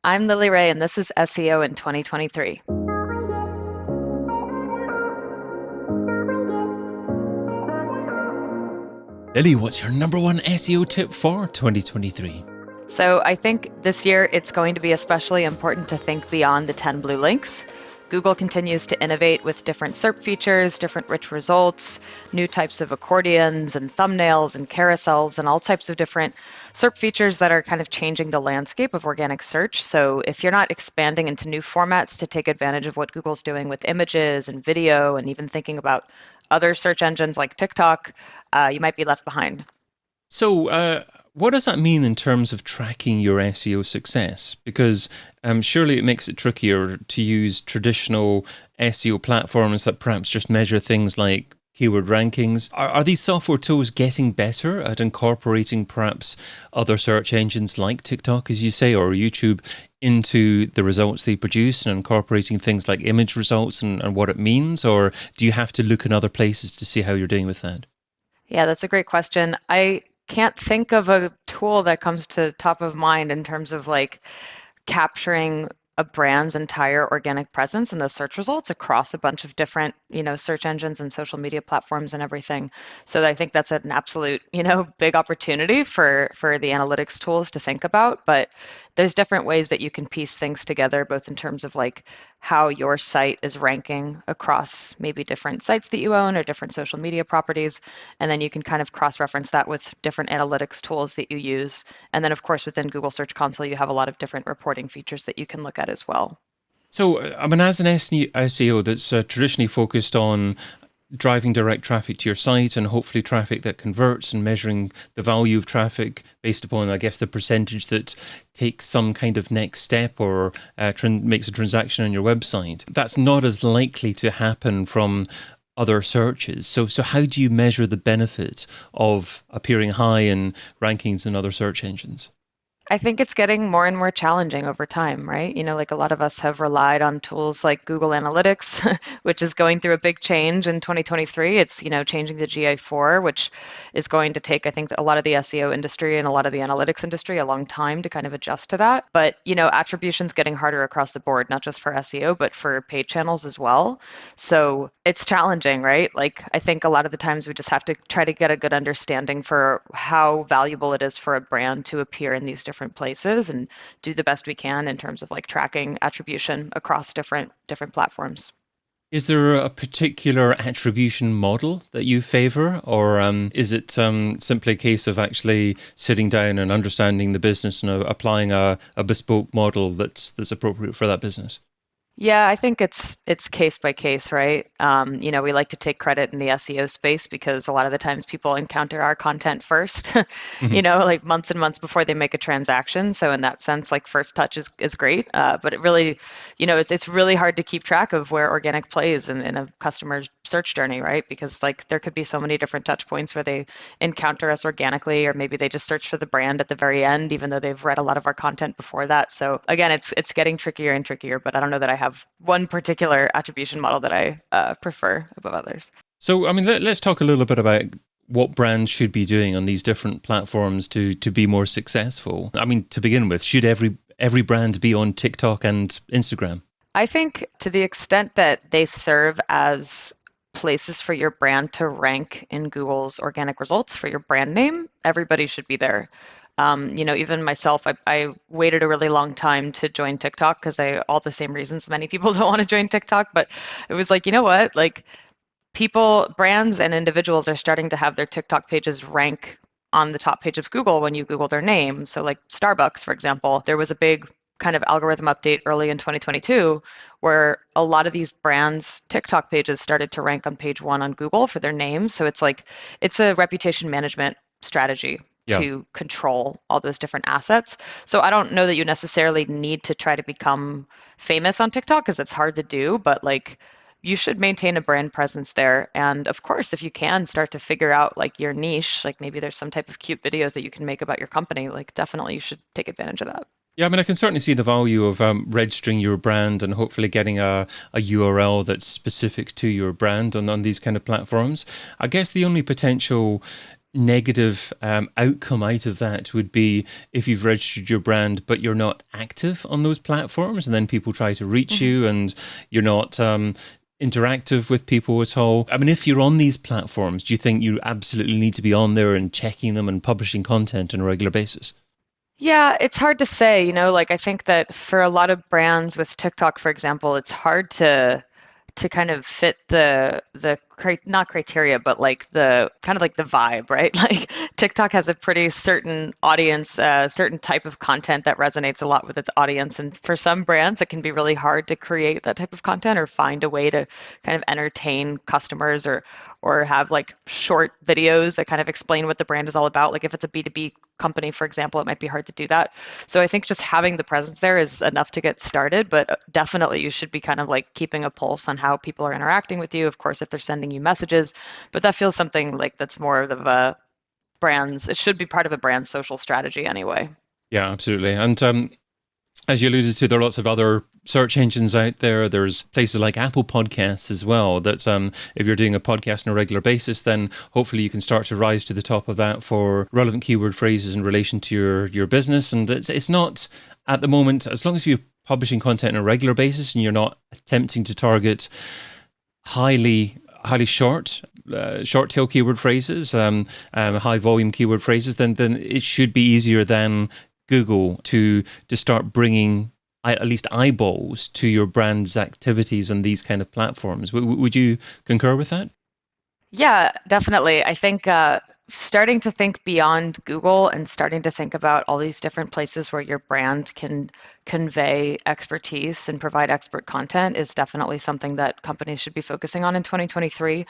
I'm Lily Ray, and this is SEO in 2023. Lily, what's your number one SEO tip for 2023? So I think this year it's going to be especially important to think beyond the 10 blue links. Google continues to innovate with different SERP features, different rich results, new types of accordions and thumbnails and carousels, and all types of different SERP features that are kind of changing the landscape of organic search. So if you're not expanding into new formats to take advantage of what Google's doing with images and video, and even thinking about other search engines like TikTok, you might be left behind. So, what does that mean in terms of tracking your SEO success? Because surely it makes it trickier to use traditional SEO platforms that perhaps just measure things like keyword rankings. Are these software tools getting better at incorporating perhaps other search engines like TikTok, as you say, or YouTube into the results they produce and incorporating things like image results and what it means? Or do you have to look in other places to see how you're doing with that? Yeah, that's a great question. I can't think of a tool that comes to top of mind in terms of like capturing a brand's entire organic presence in the search results across a bunch of different, search engines and social media platforms and everything. So I think that's an absolute, big opportunity for the analytics tools to think about. But there's different ways that you can piece things together, both in terms of like how your site is ranking across maybe different sites that you own or different social media properties. And then you can kind of cross-reference that with different analytics tools that you use. And then, of course, within Google Search Console, you have a lot of different reporting features that you can look at as well. So, I mean, as an SEO that's traditionally focused on driving direct traffic to your site and hopefully traffic that converts and measuring the value of traffic based upon, I guess, the percentage that takes some kind of next step or makes a transaction on your website, that's not as likely to happen from other searches. So how do you measure the benefit of appearing high in rankings in other search engines? I think it's getting more and more challenging over time, right? Like a lot of us have relied on tools like Google Analytics, which is going through a big change in 2023. It's, changing to GA4, which is going to take, I think, a lot of the SEO industry and a lot of the analytics industry a long time to kind of adjust to that. But, attribution's getting harder across the board, not just for SEO, but for paid channels as well. So it's challenging, right? Like, I think a lot of the times we just have to try to get a good understanding for how valuable it is for a brand to appear in these different places and do the best we can in terms of like tracking attribution across different platforms. Is there a particular attribution model that you favor, or is it simply a case of actually sitting down and understanding the business and applying a bespoke model that's appropriate for that business? Yeah, I think it's case by case, right? We like to take credit in the SEO space because a lot of the times people encounter our content first, Mhm. like months and months before they make a transaction. So in that sense, like first touch is great. But it really, it's really hard to keep track of where organic plays in a customer's search journey, right? Because like there could be so many different touch points where they encounter us organically, or maybe they just search for the brand at the very end, even though they've read a lot of our content before that. So again, it's getting trickier and trickier, but I don't know that I have one particular attribution model that I prefer above others. So, I mean, let's talk a little bit about what brands should be doing on these different platforms to be more successful. I mean, to begin with, should every brand be on TikTok and Instagram? I think to the extent that they serve as places for your brand to rank in Google's organic results for your brand name, everybody should be there. Even myself, I waited a really long time to join TikTok because all the same reasons many people don't want to join TikTok, but it was like, you know what? Like people, brands and individuals are starting to have their TikTok pages rank on the top page of Google when you Google their name. So like Starbucks, for example, there was a big kind of algorithm update early in 2022 where a lot of these brands TikTok pages started to rank on page one on Google for their names. So it's a reputation management strategy Yeah. to control all those different assets. So I don't know that you necessarily need to try to become famous on TikTok because it's hard to do, but like you should maintain a brand presence there. And of course, if you can start to figure out like your niche, like maybe there's some type of cute videos that you can make about your company, like definitely you should take advantage of that. Yeah, I mean, I can certainly see the value of registering your brand and hopefully getting a URL that's specific to your brand on these kind of platforms. I guess the only potential negative outcome out of that would be if you've registered your brand but you're not active on those platforms, and then people try to reach Mhm. you and you're not interactive with people at all. I mean, if you're on these platforms, do you think you absolutely need to be on there and checking them and publishing content on a regular basis? Yeah, it's hard to say, like I think that for a lot of brands with TikTok, for example, it's hard to kind of fit not criteria, but like the kind of like the vibe, right? Like TikTok has a pretty certain audience, certain type of content that resonates a lot with its audience. And for some brands, it can be really hard to create that type of content or find a way to kind of entertain customers or have like short videos that kind of explain what the brand is all about. Like if it's a B2B company, for example, it might be hard to do that. So I think just having the presence there is enough to get started, but definitely you should be kind of like keeping a pulse on how people are interacting with you. Of course, if they're sending you messages, but that feels something like that's more of a brand's, it should be part of a brand's social strategy anyway. Yeah, absolutely. And as you alluded to, there are lots of other search engines out there. There's places like Apple Podcasts as well. That if you're doing a podcast on a regular basis, then hopefully you can start to rise to the top of that for relevant keyword phrases in relation to your business. And it's not at the moment, as long as you're publishing content on a regular basis and you're not attempting to target highly short tail keyword phrases, high volume keyword phrases, then it should be easier than Google to start bringing at least eyeballs to your brand's activities on these kind of platforms. Would you concur with that? Yeah, definitely. I think starting to think beyond Google and starting to think about all these different places where your brand can convey expertise and provide expert content is definitely something that companies should be focusing on in 2023.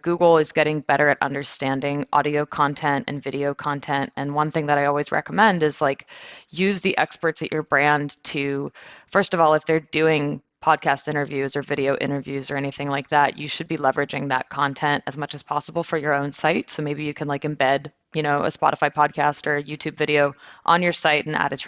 Google is getting better at understanding audio content and video content. And one thing that I always recommend is like use the experts at your brand to, first of all, if they're doing podcast interviews or video interviews or anything like that, you should be leveraging that content as much as possible for your own site. So maybe you can like embed, a Spotify podcast or a YouTube video on your site and add a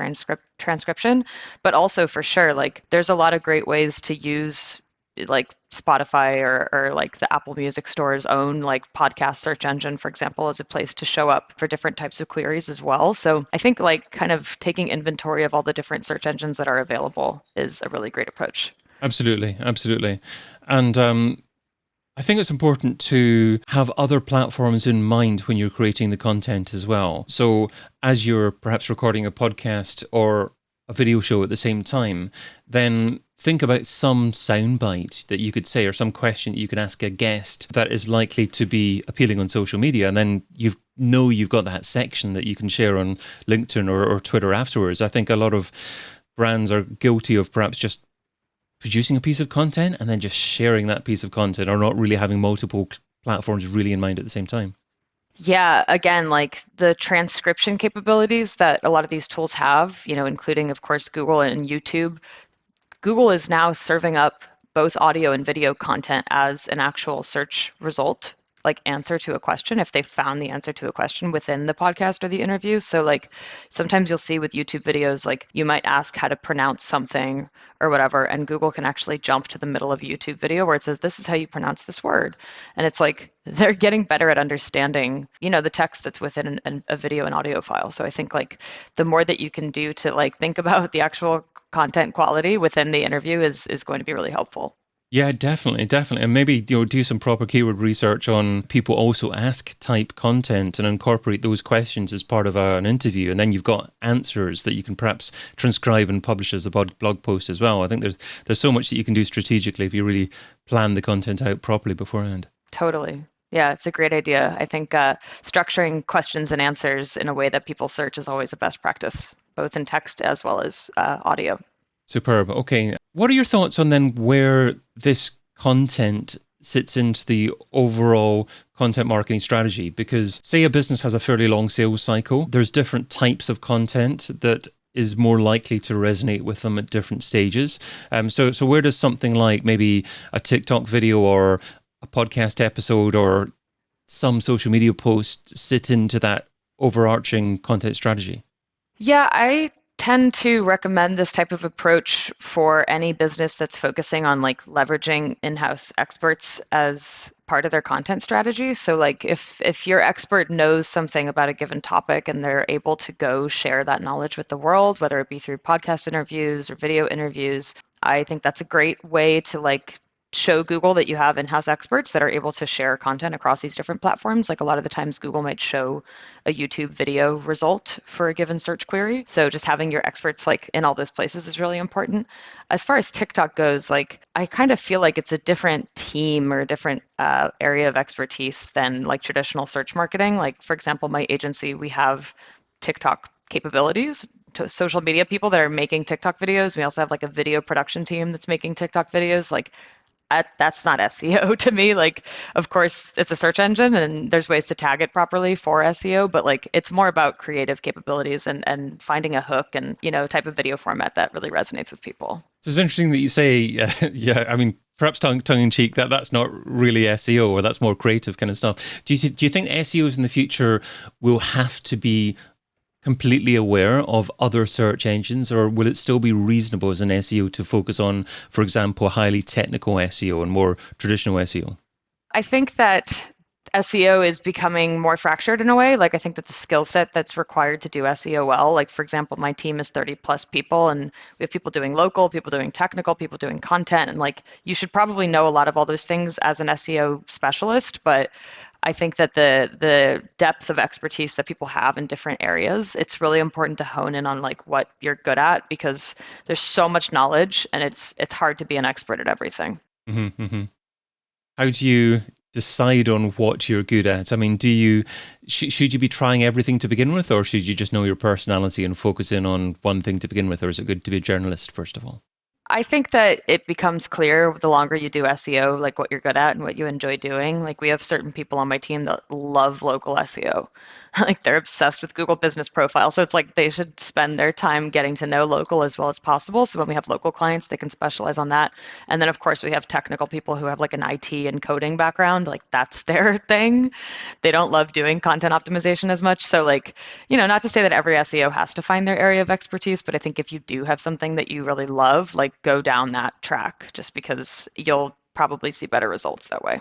transcription. But also for sure, like there's a lot of great ways to use like Spotify or like the Apple Music Store's own like podcast search engine, for example, as a place to show up for different types of queries as well. So I think like kind of taking inventory of all the different search engines that are available is a really great approach. Absolutely, absolutely. And I think it's important to have other platforms in mind when you're creating the content as well. So, as you're perhaps recording a podcast or a video show at the same time, then think about some soundbite that you could say or some question that you could ask a guest that is likely to be appealing on social media. And then you've got that section that you can share on LinkedIn or Twitter afterwards. I think a lot of brands are guilty of perhaps just producing a piece of content and then just sharing that piece of content, or not really having multiple platforms really in mind at the same time. Yeah, again, like the transcription capabilities that a lot of these tools have, including, of course, Google and YouTube. Google is now serving up both audio and video content as an actual search result, like answer to a question, if they found the answer to a question within the podcast or the interview. So like sometimes you'll see with YouTube videos, like you might ask how to pronounce something or whatever, and Google can actually jump to the middle of a YouTube video where it says, this is how you pronounce this word. And it's like they're getting better at understanding, the text that's within a video and audio file. So I think like the more that you can do to like think about the actual content quality within the interview is going to be really helpful. Yeah, definitely, definitely. And maybe do some proper keyword research on people also ask type content and incorporate those questions as part of an interview. And then you've got answers that you can perhaps transcribe and publish as a blog post as well. I think there's so much that you can do strategically if you really plan the content out properly beforehand. Totally. Yeah, it's a great idea. I think structuring questions and answers in a way that people search is always a best practice, both in text as well as audio. Superb. Okay. What are your thoughts on then where this content sits into the overall content marketing strategy? Because say a business has a fairly long sales cycle, there's different types of content that is more likely to resonate with them at different stages. So where does something like maybe a TikTok video or a podcast episode or some social media post sit into that overarching content strategy? Yeah, I tend to recommend this type of approach for any business that's focusing on like leveraging in-house experts as part of their content strategy. So like if your expert knows something about a given topic and they're able to go share that knowledge with the world, whether it be through podcast interviews or video interviews, I think that's a great way to like show Google that you have in-house experts that are able to share content across these different platforms. Like a lot of the times Google might show a YouTube video result for a given search query. So just having your experts like in all those places is really important. As far as TikTok goes, like I kind of feel like it's a different team or a different area of expertise than like traditional search marketing. Like for example, my agency, we have TikTok capabilities to social media people that are making TikTok videos. We also have like a video production team that's making TikTok videos. Like that's not SEO to me. Like, of course, it's a search engine and there's ways to tag it properly for SEO, but like it's more about creative capabilities and finding a hook and, type of video format that really resonates with people. So it's interesting that you say, yeah, I mean, perhaps tongue in cheek, that's not really SEO, or that's more creative kind of stuff. Do you think SEOs in the future will have to be completely aware of other search engines, or will it still be reasonable as an SEO to focus on, for example, highly technical SEO and more traditional SEO? I think that SEO is becoming more fractured in a way. Like I think that the skill set that's required to do SEO well, like for example, my team is 30 plus people and we have people doing local, people doing technical, people doing content. And like you should probably know a lot of all those things as an SEO specialist, but I think that the depth of expertise that people have in different areas, it's really important to hone in on like what you're good at because there's so much knowledge and it's hard to be an expert at everything. Mm-hmm, mm-hmm. How do you decide on what you're good at? I mean, should you be trying everything to begin with, or should you just know your personality and focus in on one thing to begin with, or is it good to be a journalist first of all? I think that it becomes clear the longer you do SEO, like what you're good at and what you enjoy doing. Like we have certain people on my team that love local SEO. Like they're obsessed with Google Business Profile. So it's like they should spend their time getting to know local as well as possible. So when we have local clients, they can specialize on that. And then of course we have technical people who have like an IT and coding background. Like that's their thing. They don't love doing content optimization as much. So like, not to say that every SEO has to find their area of expertise, but I think if you do have something that you really love, like go down that track just because you'll probably see better results that way.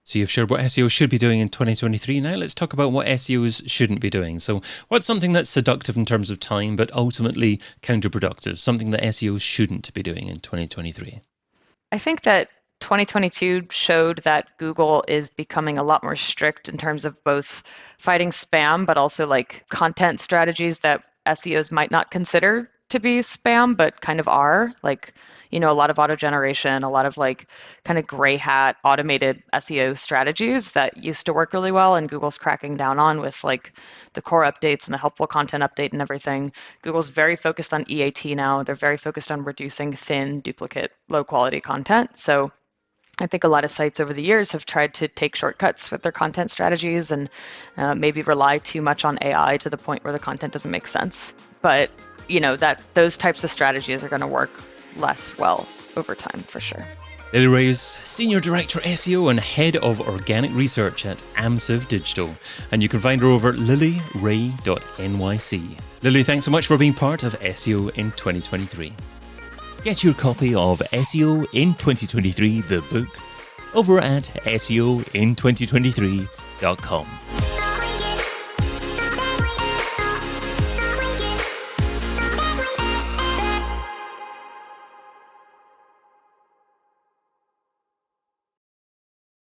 So you've shared what SEO should be doing in 2023. Now let's talk about what SEOs shouldn't be doing. So what's something that's seductive in terms of time, but ultimately counterproductive, something that SEOs shouldn't be doing in 2023? I think that 2022 showed that Google is becoming a lot more strict in terms of both fighting spam, but also like content strategies that SEOs might not consider to be spam, but kind of are. Like, a lot of auto generation, a lot of like kind of gray hat automated SEO strategies that used to work really well and Google's cracking down on with like the core updates and the helpful content update and everything. Google's very focused on EAT now. They're very focused on reducing thin, duplicate, low quality content. So I think a lot of sites over the years have tried to take shortcuts with their content strategies and maybe rely too much on AI to the point where the content doesn't make sense. But that those types of strategies are going to work less well over time for sure. Lily Ray is Senior Director SEO and Head of Organic Research at Amsiv Digital, and you can find her over at lilyray.nyc. Lily, thanks so much for being part of SEO in 2023. Get your copy of SEO in 2023, the book, over at seoin2023.com.